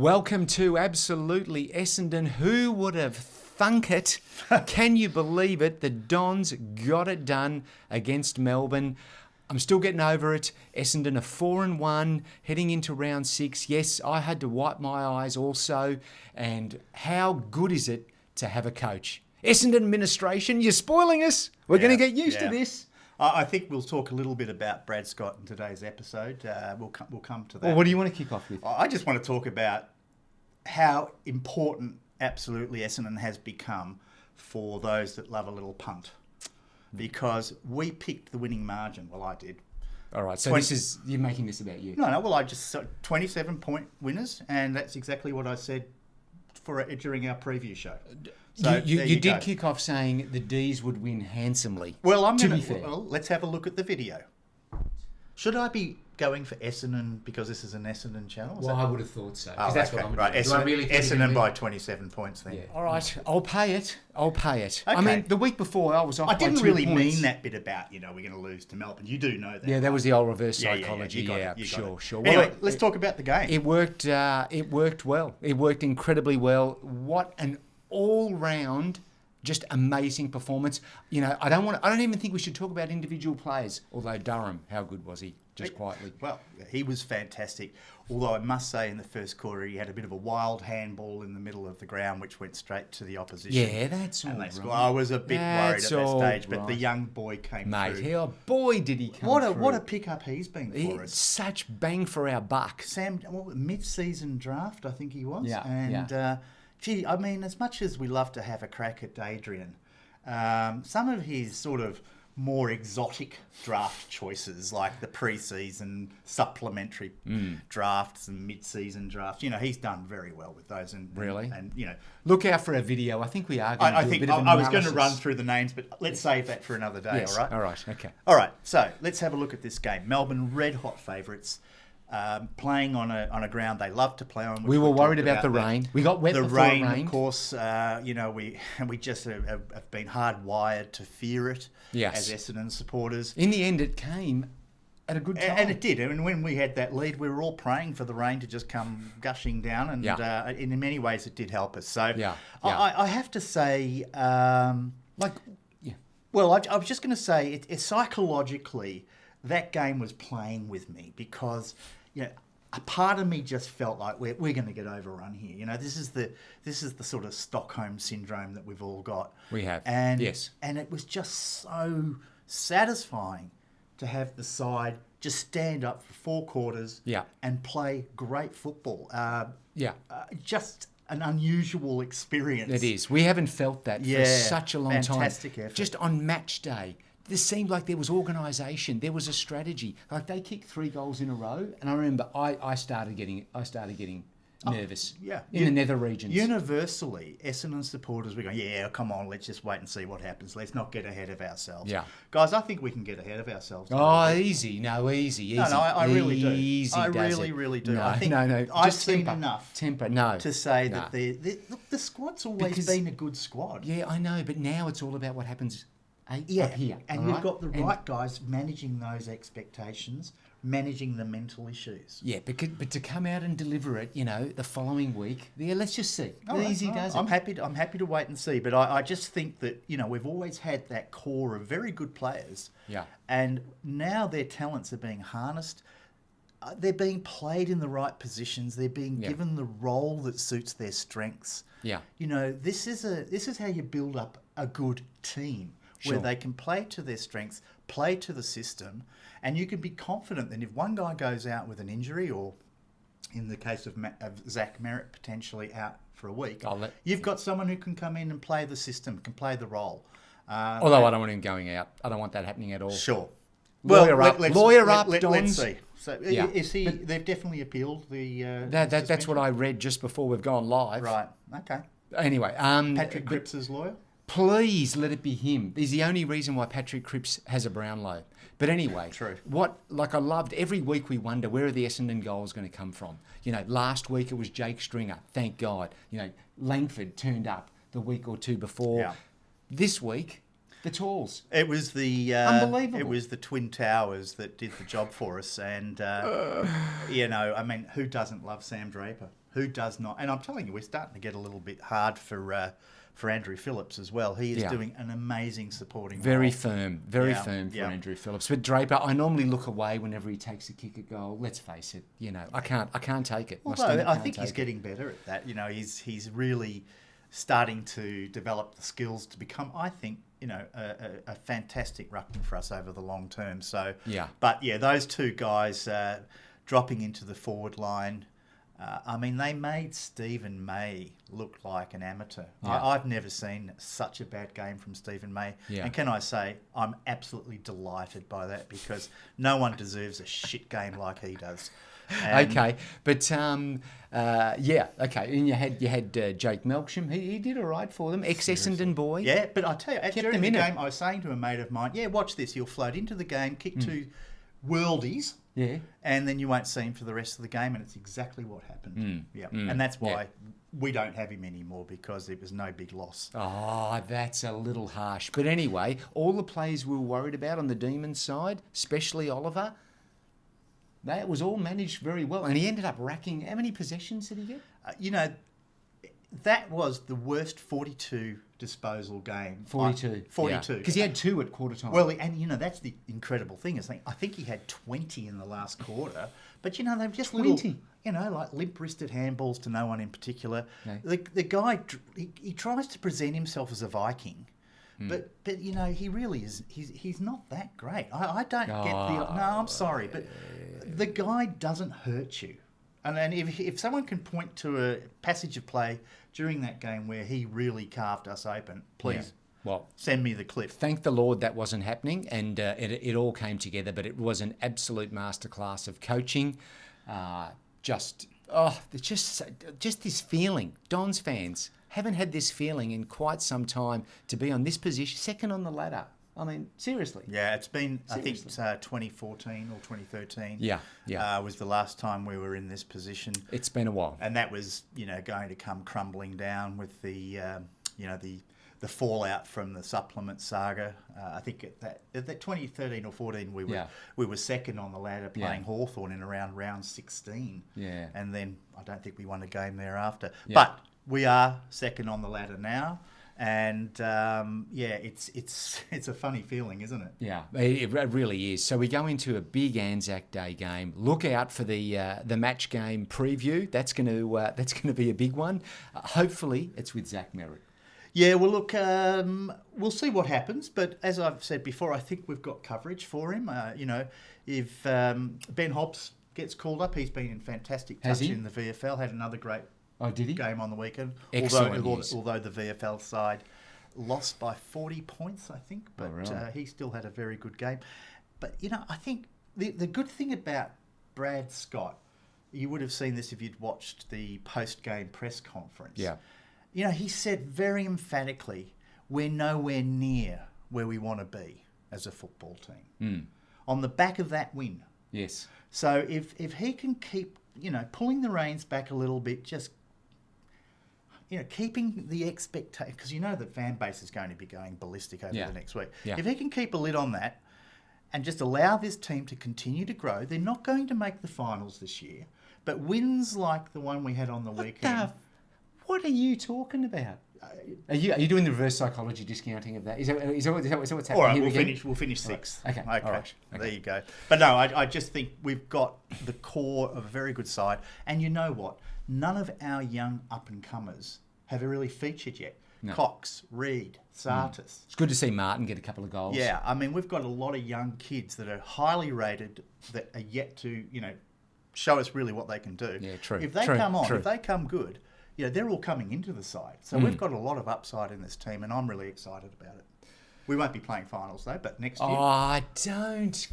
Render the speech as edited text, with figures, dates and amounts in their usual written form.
Welcome to Absolutely Essendon. Who would have thunk it? Can you believe it? The Dons got it done against Melbourne. I'm still getting over it. Essendon are 4-1, heading into round 6. Yes, I had to wipe my eyes also. And how good is it to have a coach? Essendon administration, you're spoiling us. We're going to get used to this. I think we'll talk a little bit about Brad Scott in today's episode. We'll come to that. Well, what do you want to kick off with? I just want to talk about how important absolutely Essendon has become for those that love a little punt. Because we picked the winning margin. Well, I did. All right, so you're making this about you. No, well, I just 27-point winners, and that's exactly what I said during our preview show. So you did kick off saying the D's would win handsomely. Well, let's have a look at the video. Should I be going for Essendon because this is an Essendon channel? Well, I would have thought so. Because that's what I'm right. doing. Essendon by 27 points then. Yeah. All right, I'll pay it. Okay. I mean, the week before I was off by 2 points. I didn't really mean that bit about, we're going to lose to Melbourne. You do know that. Yeah, that was the old reverse psychology. Sure. Well, let's talk about the game. It worked well. It worked incredibly well. What an all-round, just amazing performance. I don't even think we should talk about individual players. Although Durham, how good was he? Just quietly. Well, he was fantastic. Although I must say, in the first quarter, he had a bit of a wild handball in the middle of the ground, which went straight to the opposition. Yeah, that's all right. I was a bit worried at that stage, but the young boy came through. Mate, boy, did he come through. What a pickup he's been for us. Such bang for our buck. Mid-season draft, I think he was. Yeah, and, gee, I mean, as much as we love to have a crack at Adrian, some of his sort of more exotic draft choices, like the pre-season supplementary drafts and mid-season drafts, he's done very well with those. And look out for a video. I think we are going to do a bit of an I was going to run through the names, but let's save that for another day. Yes. All right. All right. Okay. All right. So let's have a look at this game. Melbourne, red hot favourites. Playing on a ground they love to play on. We were worried about the rain. We got wet before it rained. Of course, we just have been hardwired to fear it as Essendon supporters. In the end, it came at a good time. And it did. I mean, when we had that lead, we were all praying for the rain to just come gushing down. And in many ways, it did help us. So I have to say, I was just going to say, it psychologically, that game was playing with me because a part of me just felt like we're going to get overrun here. This is the sort of Stockholm syndrome that we've all got. We have, and it was just so satisfying to have the side just stand up for 4 quarters and play great football. Just an unusual experience. It is. We haven't felt that for such a long time. Fantastic effort. Just on match day. This seemed like there was organisation, there was a strategy. Like they kicked 3 goals in a row, and I remember I started getting nervous. In the nether regions. Universally, Essendon supporters were going, come on, let's just wait and see what happens. Let's not get ahead of ourselves. Yeah, guys, I think we can get ahead of ourselves. Easy. No, I really do. Easy. I really do. No, I think I've seen enough to say that the squad's always been a good squad. Yeah, I know, but now it's all about what happens. Up here, and you've got the right guys managing those expectations, managing the mental issues. Yeah, but to come out and deliver it, the following week, let's just see. Easy does it. I'm happy to wait and see, but I just think that we've always had that core of very good players. Yeah. And now their talents are being harnessed. They're being played in the right positions. They're being given the role that suits their strengths. Yeah. This is how you build up a good team. Where they can play to their strengths, play to the system, and you can be confident that if one guy goes out with an injury, or in the case of Zach Merritt potentially out for a week, you've got someone who can come in and play the system, can play the role. Although I don't want him going out. I don't want that happening at all. Sure. Lawyer up, Dons. Let's see. So is he? They've definitely appealed the. That's what I read just before we've gone live. Right. Okay. Anyway, Patrick Cripps' lawyer. Please let it be him. He's the only reason why Patrick Cripps has a Brownlow. But anyway, true. I loved every week we wonder where are the Essendon goals going to come from. Last week it was Jake Stringer, thank God. Langford turned up the week or two before. Yeah. This week, the Talls. It was the unbelievable. It was the Twin Towers that did the job for us, and who doesn't love Sam Draper? Who does not? And I'm telling you, we're starting to get a little bit hard for Andrew Phillips as well. He is doing an amazing supporting role. Very firm for Andrew Phillips. But Draper, I normally look away whenever he takes a kick at goal. Let's face it, I can't take it. Although I think he's getting better at that. He's really starting to develop the skills to become, I think, a fantastic ruckman for us over the long term. So, but those two guys dropping into the forward line. They made Stephen May look like an amateur. Yeah. I've never seen such a bad game from Stephen May. Yeah. And can I say, I'm absolutely delighted by that because no one deserves a shit game like he does. Okay, but okay. And you had Jake Melksham. He did all right for them. Ex-Essendon boy. Yeah, but I tell you, during the game, I was saying to a mate of mine, watch this. You'll float into the game, kick two worldies. Yeah, and then you won't see him for the rest of the game, and it's exactly what happened. And that's why we don't have him anymore because it was no big loss. Oh, that's a little harsh. But anyway, all the players we were worried about on the Demons side, especially Oliver, that was all managed very well, and he ended up racking. How many possessions did he get? That was the worst 42 disposal game. 42. 42. Because he had 2 at quarter time. Well, and that's the incredible thing. I think he had 20 in the last quarter. But, they're just 20. Little, like limp-wristed handballs to no one in particular. Okay. The guy, he tries to present himself as a Viking. But he really is. He's not that great. I don't get the... No, I'm sorry. But the guy doesn't hurt you. And then if someone can point to a passage of play during that game where he really carved us open, please send me the clip. Thank the Lord that wasn't happening, and it all came together. But it was an absolute masterclass of coaching. Just this feeling. Dons fans haven't had this feeling in quite some time to be on this position, second on the ladder. Seriously. Yeah, it's been, seriously. I think it's 2014 or 2013 was the last time we were in this position. It's been a while. And that was, going to come crumbling down with the fallout from the supplement saga. I think at that 2013 or 14, we were second on the ladder playing Hawthorn in around round 16. Yeah. And then I don't think we won a game thereafter. Yeah. But we are second on the ladder now. And it's a funny feeling, isn't it? Yeah, it really is. So we go into a big Anzac Day game. Look out for the match game preview. That's going to be a big one. Hopefully, it's with Zach Merritt. Yeah, well, look, we'll see what happens. But as I've said before, I think we've got coverage for him. If Ben Hobbs gets called up, he's been in fantastic touch in the VFL. Had another great. Oh, did he? Game on the weekend. Excellent. Although the VFL side lost by 40 points, I think, but he still had a very good game. But, I think the good thing about Brad Scott, you would have seen this if you'd watched the post-game press conference. Yeah. He said very emphatically, we're nowhere near where we want to be as a football team. On the back of that win. Yes. So if he can keep, pulling the reins back a little bit, just keeping the expectation, because the fan base is going to be going ballistic over the next week. Yeah. If he can keep a lid on that and just allow this team to continue to grow, they're not going to make the finals this year, but wins like the one we had on the weekend. What are you talking about? Are you doing the reverse psychology discounting of that? Is that what's happening? All right, we'll finish sixth. Okay. Okay. There you go. But no, I just think we've got the core of a very good side. And you know what? None of our young up-and-comers have really featured yet. No. Cox, Reed, Sartis. It's good to see Martin get a couple of goals. Yeah, we've got a lot of young kids that are highly rated that are yet to, show us really what they can do. Yeah, true. If they if they come good, they're all coming into the side. So we've got a lot of upside in this team, and I'm really excited about it. We won't be playing finals, though, but next year. Oh, I don't...